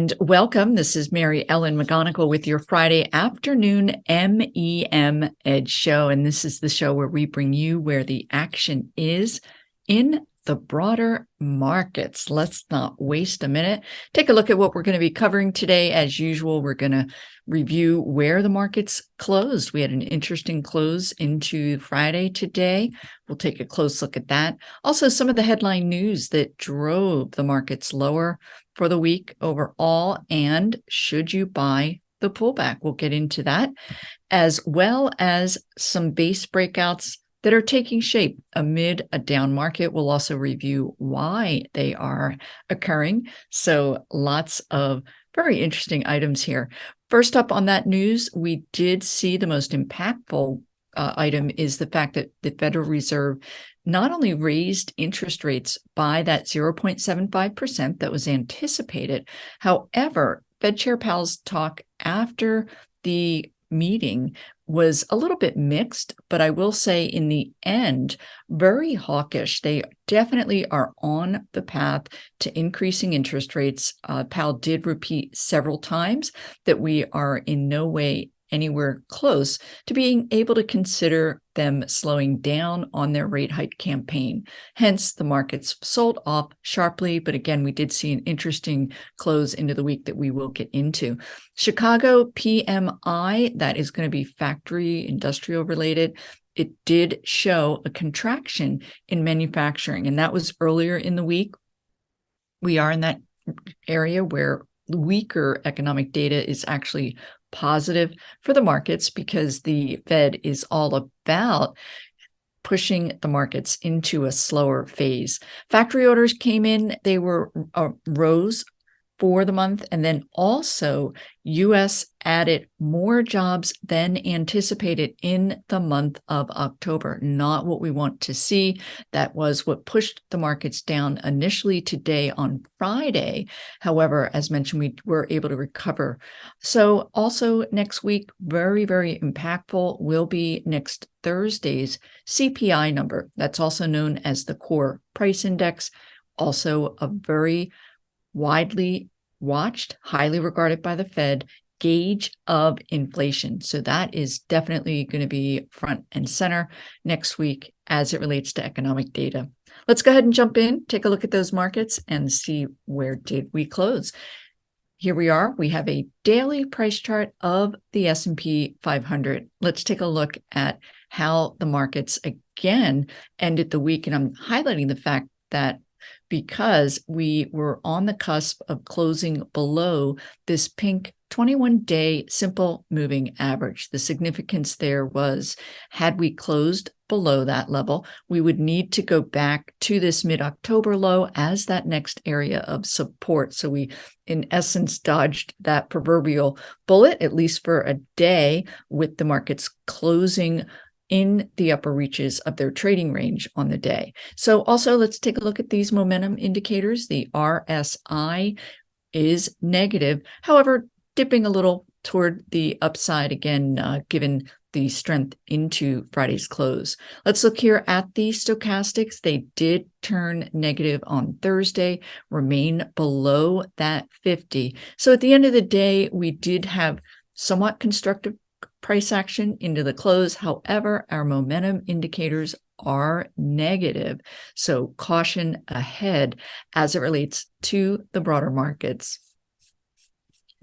And welcome. This is Mary Ellen McGonagle with your Friday afternoon MEM Edge show. And this is the show where we bring you where the action is in the broader markets. Let's not waste a minute. Take a look at what we're going to be covering today. As usual, we're going to review where the markets closed. We had an interesting close into Friday today. We'll take a close look at that. Also, some of the headline news that drove the markets lower for the week overall, and should you buy the pullback? We'll get into that, as well as some base breakouts that are taking shape amid a down market. We'll also review why they are occurring. So lots of very interesting items here. First up on that news, we did see the most impactful item is the fact that the Federal Reserve not only raised interest rates by that 0.75% that was anticipated. However, Fed Chair Powell's talk after the meeting was a little bit mixed, but I will say in the end, very hawkish. They definitely are on the path to increasing interest rates. Powell did repeat several times that we are in no way anywhere close to being able to consider them slowing down on their rate hike campaign. Hence, the markets sold off sharply. But again, we did see an interesting close into the week that we will get into. Chicago PMI, that is going to be factory industrial related. It did show a contraction in manufacturing, and that was earlier in the week. We are in that area where weaker economic data is actually positive for the markets because the Fed is all about pushing the markets into a slower phase. Factory orders came in, they were rose for the month, and then also U.S. added more jobs than anticipated in the month of October. Not what we want to see. That was what pushed the markets down initially today on Friday. However, as mentioned, we were able to recover. So also next week, very, very impactful will be next Thursday's CPI number. That's also known as the core price index. Also a very widely watched, highly regarded by the Fed, gauge of inflation. So that is definitely going to be front and center next week as it relates to economic data. Let's go ahead and jump in, take a look at those markets and see where did we close. Here we are. We have a daily price chart of the S&P 500. Let's take a look at how the markets again ended the week. And I'm highlighting the fact that because we were on the cusp of closing below this pink 21-day simple moving average. The significance there was, had we closed below that level, we would need to go back to this mid-October low as that next area of support. So we, in essence, dodged that proverbial bullet, at least for a day, with the markets closing in the upper reaches of their trading range on the day. So also let's take a look at these momentum indicators. The RSI is negative, however, dipping a little toward the upside again, given the strength into Friday's close. Let's look here at the stochastics. They did turn negative on Thursday, remain below that 50. So at the end of the day, we did have somewhat constructive price action into the close. However, our momentum indicators are negative. So caution ahead as it relates to the broader markets.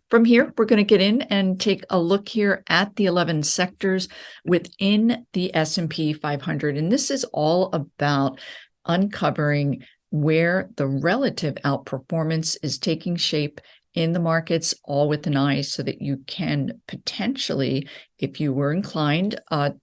From here, we're going to get in and take a look here at the 11 sectors within the S&P 500. And this is all about uncovering where the relative outperformance is taking shape in the markets, all with an eye so that you can potentially, if you were inclined,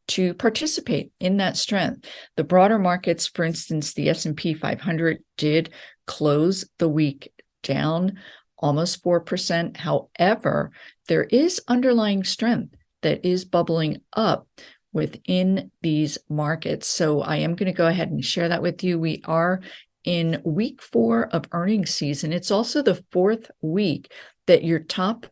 to participate in that strength. The broader markets, for instance, the S&P 500 did close the week down almost 4%. However, there is underlying strength that is bubbling up within these markets. So I am going to go ahead and share that with you. We are in week 4 of earnings season. It's also the 4th week that your top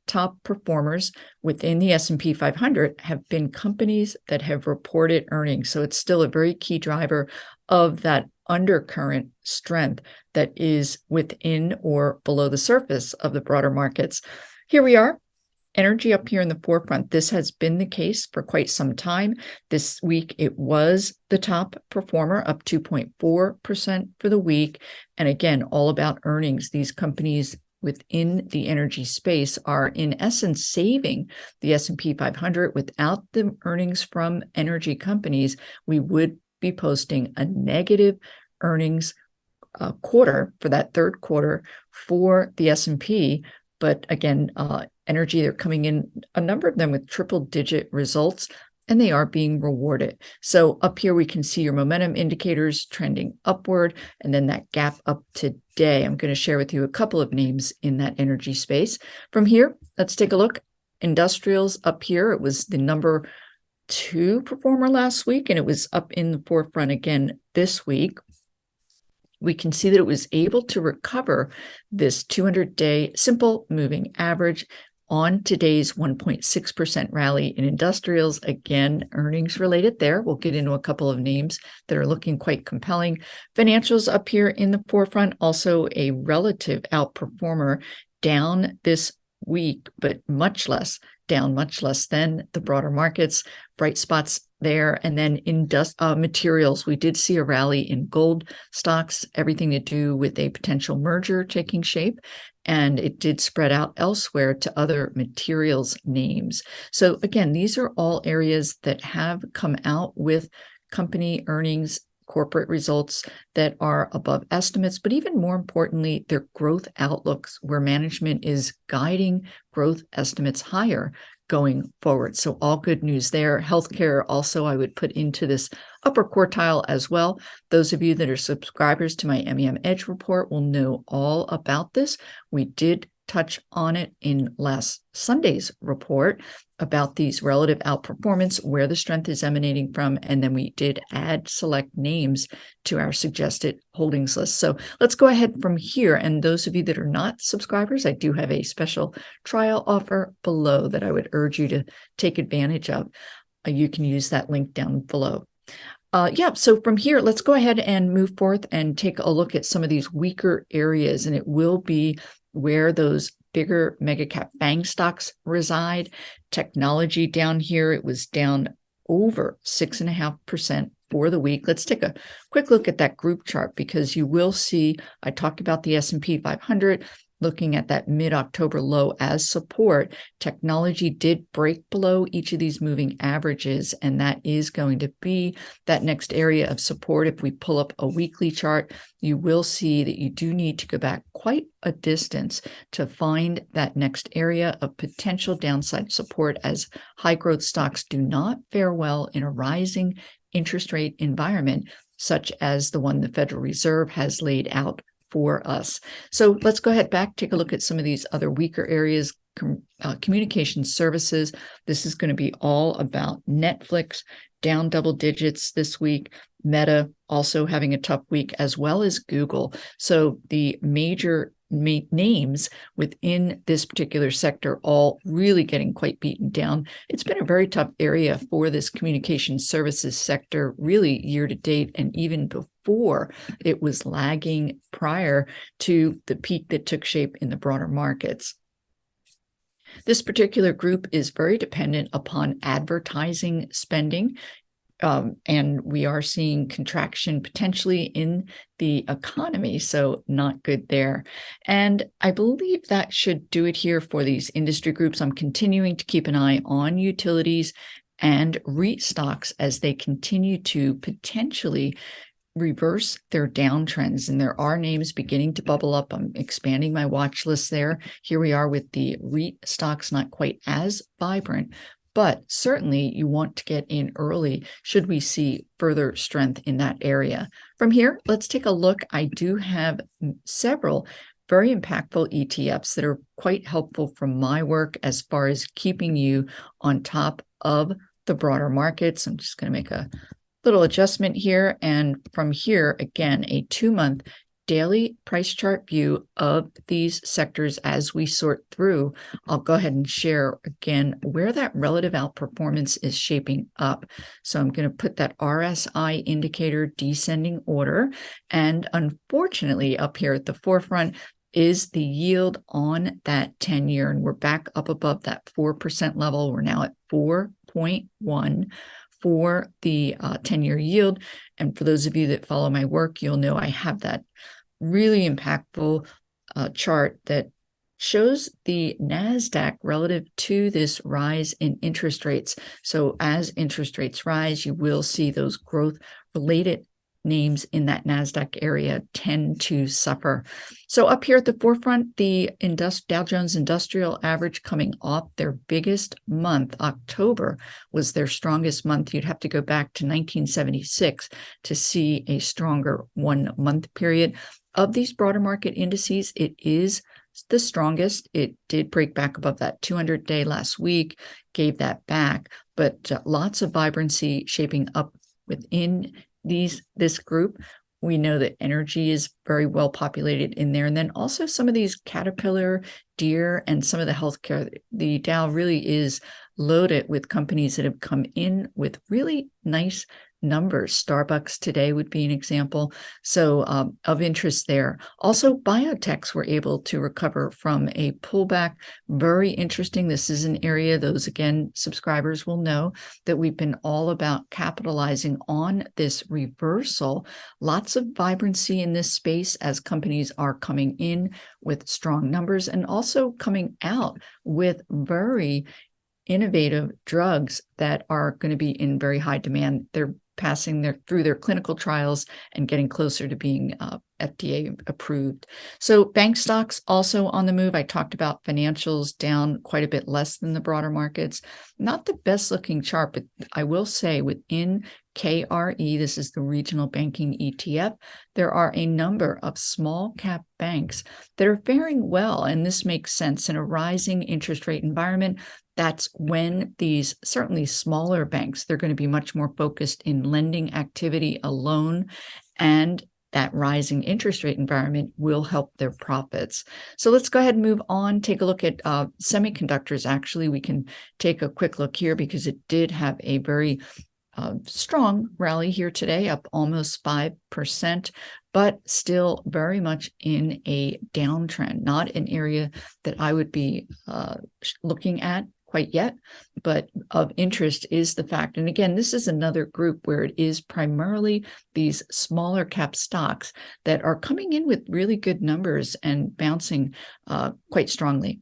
performers within the S&P 500 have been companies that have reported earnings. So it's still a very key driver of that undercurrent strength that is within or below the surface of the broader markets. Here we are. Energy up here in the forefront. This has been the case for quite some time. This week, it was the top performer, up 2.4% for the week. And again, all about earnings. These companies within the energy space are in essence saving the S&P 500. Without the earnings from energy companies, we would be posting a negative earnings quarter for that third quarter for the S&P. But again, energy, they're coming in, a number of them with triple-digit results, and they are being rewarded. So up here, we can see your momentum indicators trending upward, and then that gap up today. I'm going to share with you a couple of names in that energy space. From here, let's take a look. Industrials up here, it was the number 2 performer last week, and it was up in the forefront again this week. We can see that it was able to recover this 200-day simple moving average on today's 1.6% rally in industrials. Again, earnings related there. We'll get into a couple of names that are looking quite compelling. Financials up here in the forefront, also a relative outperformer, down this week, but much less than the broader markets. Bright spots there. And then in materials, we did see a rally in gold stocks, everything to do with a potential merger taking shape. And it did spread out elsewhere to other materials names. So again, these are all areas that have come out with company earnings, corporate results that are above estimates, but even more importantly, their growth outlooks, where management is guiding growth estimates higher going forward. So all good news there. Healthcare also I would put into this upper quartile as well. Those of you that are subscribers to my MEM Edge report will know all about this. We did touch on it in last Sunday's report about these relative outperformance, where the strength is emanating from, and then we did add select names to our suggested holdings list. So let's go ahead from here. And those of you that are not subscribers, I do have a special trial offer below that I would urge you to take advantage of. You can use that link down below. So from here, let's go ahead and move forth and take a look at some of these weaker areas, and it will be where those bigger mega cap FANG stocks reside. Technology down here, it was down over 6.5% for the week. Let's take a quick look at that group chart, because you will see, I talked about the S&P 500, looking at that mid-October low as support. Technology did break below each of these moving averages, and that is going to be that next area of support. If we pull up a weekly chart, you will see that you do need to go back quite a distance to find that next area of potential downside support, as high growth stocks do not fare well in a rising interest rate environment, such as the one the Federal Reserve has laid out for us. So let's go ahead back, take a look at some of these other weaker areas. Communication services. This is going to be all about Netflix, down double digits this week. Meta also having a tough week, as well as Google. So the major names within this particular sector all really getting quite beaten down. It's been a very tough area for this communication services sector, really year to date, and even before it was lagging prior to the peak that took shape in the broader markets. This particular group is very dependent upon advertising spending. And we are seeing contraction potentially in the economy, so not good there. And I believe that should do it here for these industry groups. I'm continuing to keep an eye on utilities and REIT stocks as they continue to potentially reverse their downtrends, and there are names beginning to bubble up. I'm expanding my watch list there. Here we are with the REIT stocks, not quite as vibrant, but certainly you want to get in early should we see further strength in that area. From here, let's take a look. I do have several very impactful ETFs that are quite helpful from my work as far as keeping you on top of the broader markets. I'm just going to make a little adjustment here. And from here, again, a 2-month daily price chart view of these sectors as we sort through, I'll go ahead and share again where that relative outperformance is shaping up. So I'm going to put that RSI indicator descending order. And unfortunately, up here at the forefront is the yield on that 10-year. And we're back up above that 4% level. We're now at 4.1 for the 10-year yield. And for those of you that follow my work, you'll know I have that really impactful chart that shows the NASDAQ relative to this rise in interest rates. So as interest rates rise, you will see those growth-related names in that NASDAQ area tend to suffer. So up here at the forefront, the Dow Jones Industrial Average coming off their biggest month. October was their strongest month. You'd have to go back to 1976 to see a stronger 1 month period. Of these broader market indices, it is the strongest. It did break back above that 200-day last week, gave that back, but lots of vibrancy shaping up within this group. We know that energy is very well populated in there. And then also some of these Caterpillar, Deere, and some of the healthcare. The Dow really is loaded with companies that have come in with really nice numbers. Starbucks today would be an example. So of interest there. Also, biotechs were able to recover from a pullback. Very interesting. This is an area, those again, subscribers will know that we've been all about capitalizing on this reversal. Lots of vibrancy in this space as companies are coming in with strong numbers and also coming out with very innovative drugs that are going to be in very high demand. They're passing through their clinical trials and getting closer to being FDA approved. So bank stocks also on the move. I talked about financials down quite a bit less than the broader markets. Not the best looking chart, but I will say within KRE, this is the regional banking ETF, there are a number of small cap banks that are faring well. And this makes sense in a rising interest rate environment. That's when these certainly smaller banks, they're going to be much more focused in lending activity alone, and that rising interest rate environment will help their profits. So let's go ahead and move on, take a look at semiconductors. Actually, we can take a quick look here because it did have a very strong rally here today, up almost 5%, but still very much in a downtrend, not an area that I would be looking at quite yet, but of interest is the fact. And again, this is another group where it is primarily these smaller cap stocks that are coming in with really good numbers and bouncing quite strongly.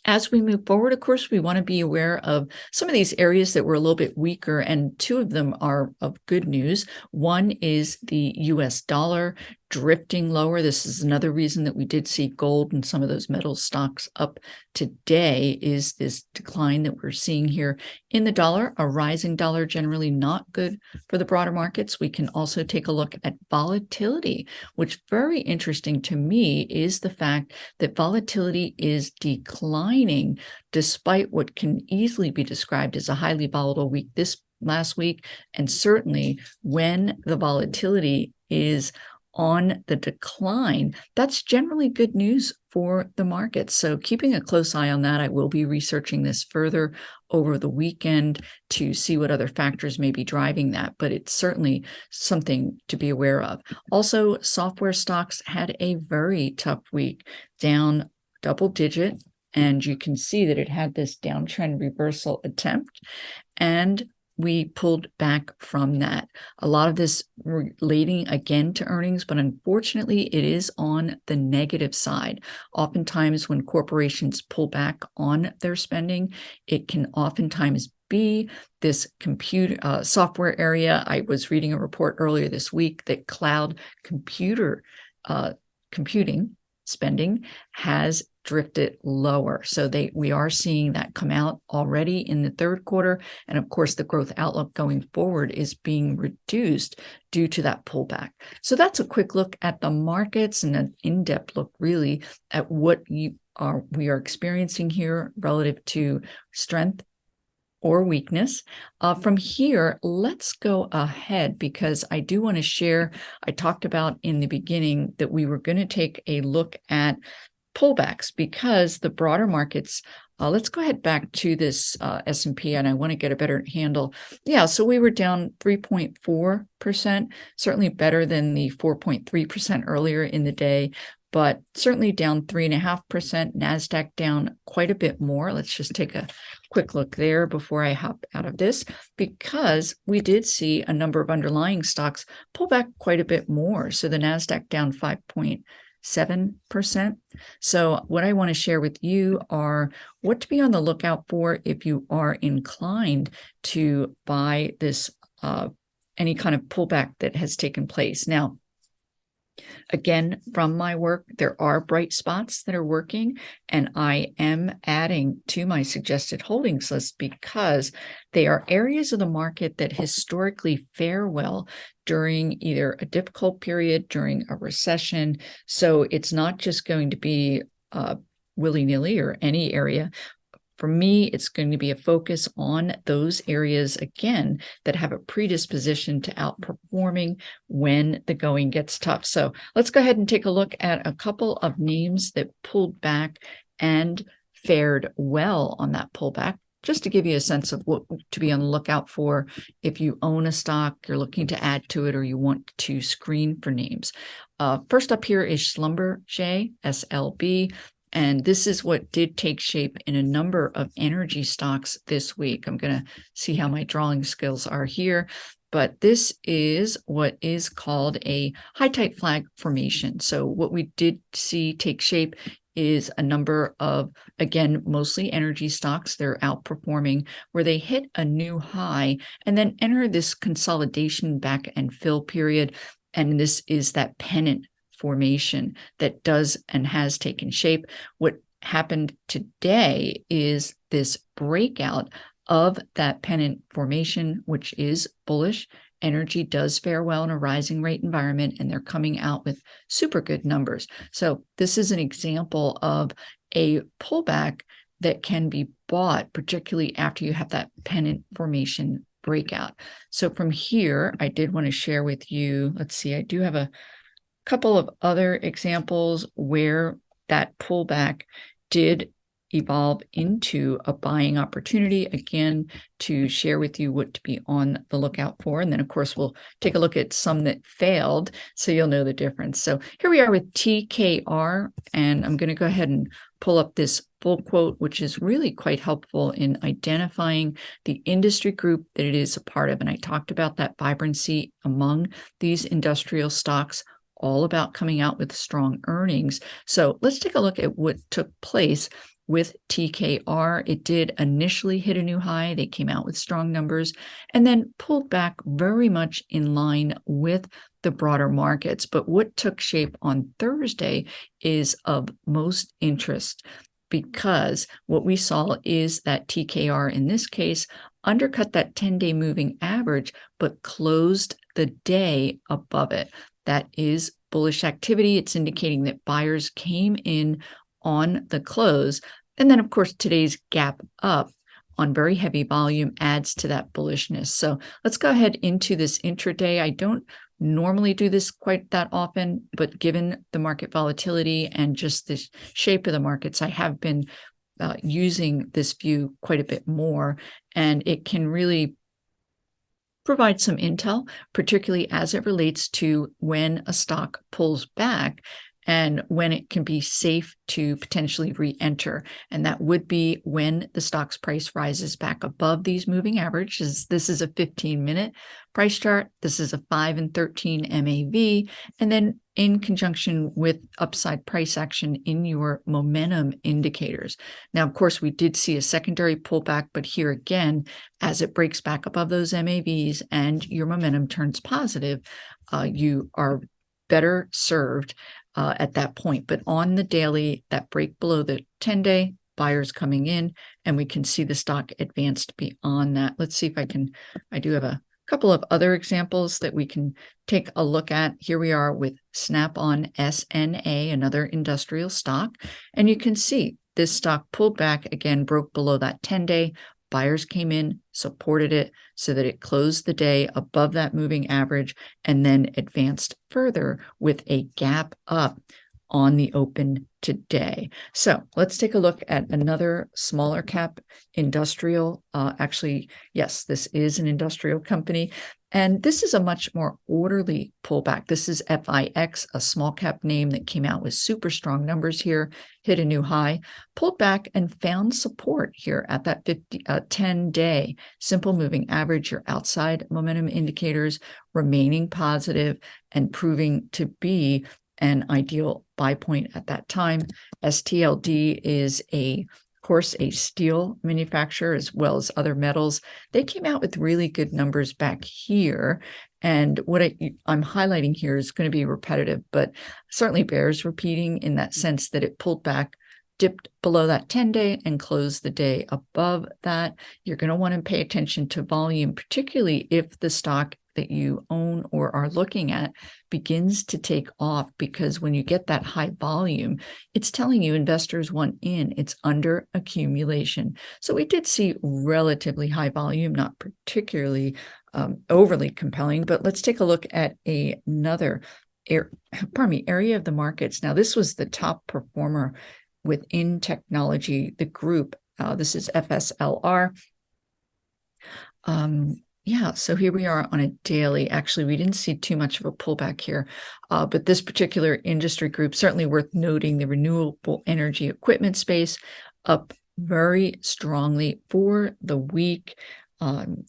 As we move forward, of course, we want to be aware of some of these areas that were a little bit weaker, and two of them are of good news. One is the US dollar drifting lower. This is another reason that we did see gold and some of those metal stocks up today, is this decline that we're seeing here in the dollar. A rising dollar generally not good for the broader markets. We can also take a look at volatility, which very interesting to me is the fact that volatility is declining despite what can easily be described as a highly volatile week this last week. And certainly when the volatility is on the decline, that's generally good news for the market. So keeping a close eye on that. I will be researching this further over the weekend to see what other factors may be driving that, but it's certainly something to be aware of. Also, software stocks had a very tough week, down double digit, and you can see that it had this downtrend reversal attempt, and we pulled back from that. A lot of this relating again to earnings, but unfortunately it is on the negative side. Oftentimes when corporations pull back on their spending, it can oftentimes be this computer software area. I was reading a report earlier this week that cloud computing spending has drifted lower. So we are seeing that come out already in the third quarter. And of course, the growth outlook going forward is being reduced due to that pullback. So that's a quick look at the markets and an in-depth look really at what we are experiencing here relative to strength or weakness. From here, let's go ahead because I do want to share, I talked about in the beginning that we were going to take a look at pullbacks because the broader markets, let's go ahead back to this S&P, and I want to get a better handle. Yeah, so we were down 3.4%, certainly better than the 4.3% earlier in the day, but certainly down 3.5%. NASDAQ down quite a bit more. Let's just take a quick look there before I hop out of this, because we did see a number of underlying stocks pull back quite a bit more. So the NASDAQ down 5.7%. So what I want to share with you are what to be on the lookout for if you are inclined to buy this any kind of pullback that has taken place. Now, again, from my work, there are bright spots that are working, and I am adding to my suggested holdings list because they are areas of the market that historically fare well during either a difficult period, during a recession. So it's not just going to be willy-nilly or any area. For me, it's going to be a focus on those areas, again, that have a predisposition to outperforming when the going gets tough. So let's go ahead and take a look at a couple of names that pulled back and fared well on that pullback, just to give you a sense of what to be on the lookout for if you own a stock, you're looking to add to it, or you want to screen for names. First up here is Schlumberger, SLB. And this is what did take shape in a number of energy stocks this week. I'm going to see how my drawing skills are here. But this is what is called a high tide flag formation. So what we did see take shape is a number of, again, mostly energy stocks. They're outperforming where they hit a new high and then enter this consolidation back and fill period. And this is that pennant formation that does and has taken shape. What happened today is this breakout of that pennant formation, which is bullish. Energy does fare well in a rising rate environment, and they're coming out with super good numbers. So this is an example of a pullback that can be bought, particularly after you have that pennant formation breakout. So from here, I did want to share with you, let's see, I do have a couple of other examples where that pullback did evolve into a buying opportunity, again, to share with you what to be on the lookout for. And then, of course, we'll take a look at some that failed, so you'll know the difference. So here we are with TKR, and I'm going to go ahead and pull up this full quote, which is really quite helpful in identifying the industry group that it is a part of. And I talked about that vibrancy among these industrial stocks, all about coming out with strong earnings. So let's take a look at what took place with TKR. It did initially hit a new high. They came out with strong numbers and then pulled back very much in line with the broader markets. But what took shape on Thursday is of most interest, because what we saw is that TKR, in this case, undercut that 10-day moving average, but closed the day above it. That is bullish activity. It's indicating that buyers came in on the close. And then, of course, today's gap up on very heavy volume adds to that bullishness. So let's go ahead into this intraday. I don't normally do this quite that often, but given the market volatility and just the shape of the markets, I have been using this view quite a bit more, and it can really provide some intel, particularly as it relates to when a stock pulls back and when it can be safe to potentially re-enter. And that would be when the stock's price rises back above these moving averages. This is a 15-minute price chart. This is a 5 and 13 MAV. And then in conjunction with upside price action in your momentum indicators. Now, of course, we did see a secondary pullback, but here again, as it breaks back above those MAVs and your momentum turns positive, you are better served at that point. But on the daily, that break below the 10-day, buyers coming in, and we can see the stock advanced beyond that. Let's see if I do have a couple of other examples that we can take a look at. Here we are with Snap-on SNA, another industrial stock, and you can see this stock pulled back again, broke below that 10-day, Buyers came in, supported it so that it closed the day above that moving average and then advanced further with a gap up on the open today. So let's take a look at another smaller cap industrial. Actually, yes, this is an industrial company. And this is a much more orderly pullback. This is FIX, a small cap name that came out with super strong numbers here, hit a new high, pulled back and found support here at that 10-day simple moving average. Your outside momentum indicators remaining positive and proving to be an ideal buy point at that time. STLD is of course, a steel manufacturer as well as other metals. They came out with really good numbers back here. And what I'm highlighting here is going to be repetitive, but certainly bears repeating in that sense that it pulled back, dipped below that 10-day and closed the day above that. You're going to want to pay attention to volume, particularly if the stock that you own or are looking at begins to take off, because when you get that high volume, it's telling you investors want in. It's under accumulation. So we did see relatively high volume, not particularly overly compelling, but let's take a look at another area of the markets. Now, this was the top performer within technology, the group. This is FSLR. Yeah, so here we are on a daily. Actually, we didn't see too much of a pullback here, but this particular industry group, certainly worth noting, the renewable energy equipment space, up very strongly for the week.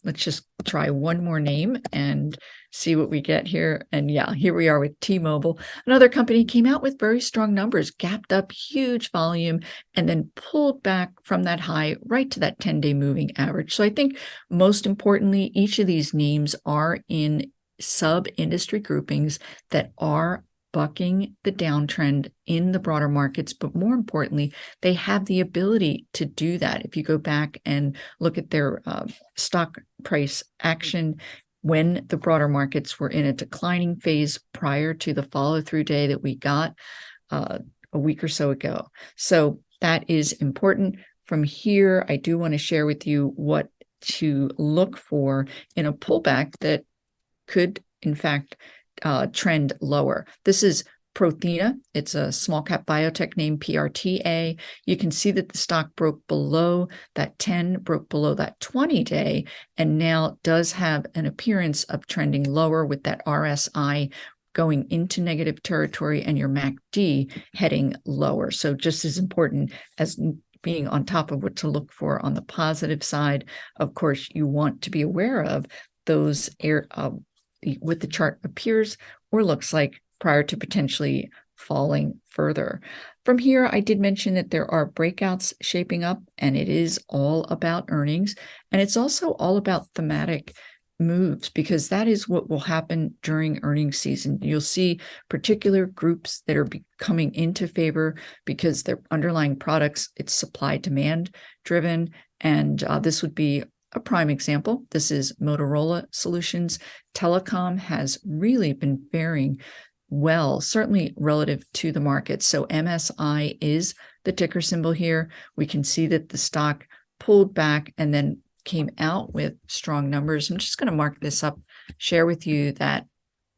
Let's just try one more name and see what we get here. And yeah, here we are with T-Mobile. Another company came out with very strong numbers, gapped up huge volume, and then pulled back from that high right to that 10-day moving average. So I think most importantly, each of these names are in sub-industry groupings that are bucking the downtrend in the broader markets, but more importantly, they have the ability to do that. If you go back and look at their stock price action when the broader markets were in a declining phase prior to the follow-through day that we got a week or so ago. So that is important. From here, I do want to share with you what to look for in a pullback that could, in fact, trend lower. This is Prothena. It's a small cap biotech name, PRTA. You can see that the stock broke below that 10, broke below that 20-day, and now does have an appearance of trending lower with that RSI going into negative territory and your MACD heading lower. So just as important as being on top of what to look for on the positive side, of course, you want to be aware of those what the chart appears or looks like prior to potentially falling further. From here, I did mention that there are breakouts shaping up, and it is all about earnings. And it's also all about thematic moves, because that is what will happen during earnings season. You'll see particular groups that are coming into favor because their underlying products, it's supply demand driven. And this would be a prime example. This is Motorola Solutions. Telecom has really been faring well, certainly relative to the market. So MSI is the ticker symbol here. We can see that the stock pulled back and then came out with strong numbers. I'm just going to mark this up, share with you that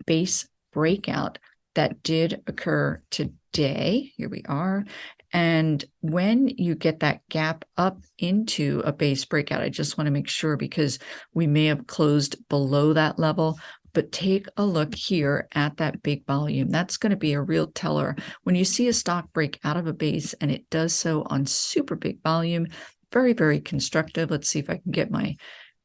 base breakout that did occur today. Here we are. And when you get that gap up into a base breakout, I just want to make sure, because we may have closed below that level, but take a look here at that big volume. That's going to be a real teller. When you see a stock break out of a base and it does so on super big volume, very, very constructive. Let's see if I can get my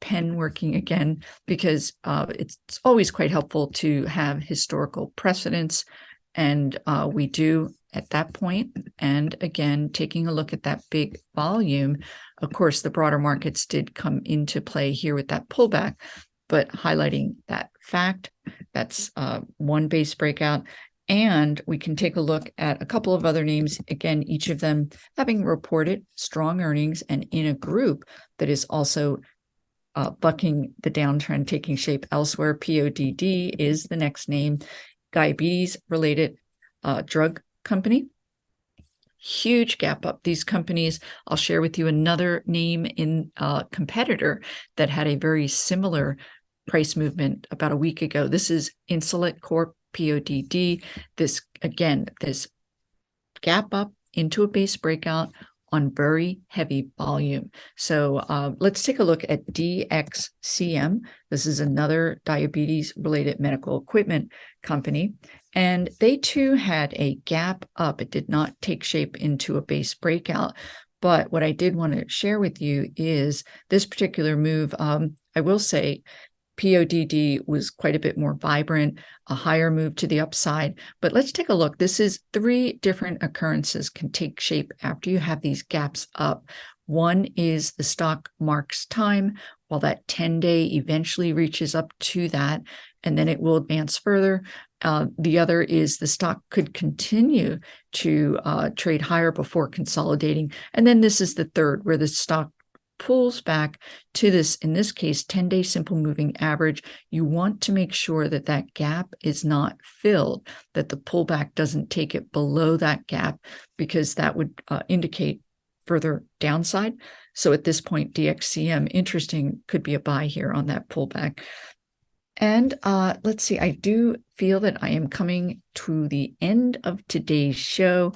pen working again, because it's always quite helpful to have historical precedents. And we do at that point. And again, taking a look at that big volume, of course, the broader markets did come into play here with that pullback, but highlighting that fact, that's one base breakout. And we can take a look at a couple of other names, again, each of them having reported strong earnings and in a group that is also bucking the downtrend taking shape elsewhere. PODD is the next name, diabetes-related drug company. huge gap up. These companies, I'll share with you another name in a competitor that had a very similar price movement about a week ago. This is Insulet Corp, PODD. This, again, this gap up into a base breakout on very heavy volume. So let's take a look at DXCM. This is another diabetes-related medical equipment company. And they too had a gap up. It did not take shape into a base breakout. But what I did want to share with you is this particular move. I will say PODD was quite a bit more vibrant, a higher move to the upside. But let's take a look. This is 3 different occurrences can take shape after you have these gaps up. One is the stock marks time, while that 10-day eventually reaches up to that, and then it will advance further. The other is the stock could continue to trade higher before consolidating. And then this is the third, where the stock pulls back to this, in this case, 10-day simple moving average. You want to make sure that that gap is not filled, that the pullback doesn't take it below that gap, because that would indicate further downside. So at this point, DXCM, interesting, could be a buy here on that pullback. And let's see, I do feel that I am coming to the end of today's show.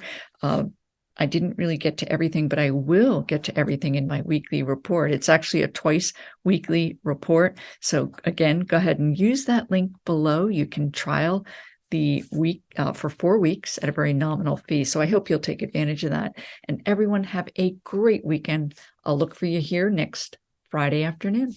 I didn't really get to everything, but I will get to everything in my weekly report. It's actually a twice weekly report. So again, go ahead and use that link below. You can trial the week for 4 weeks at a very nominal fee. So I hope you'll take advantage of that. And everyone have a great weekend. I'll look for you here next Friday afternoon.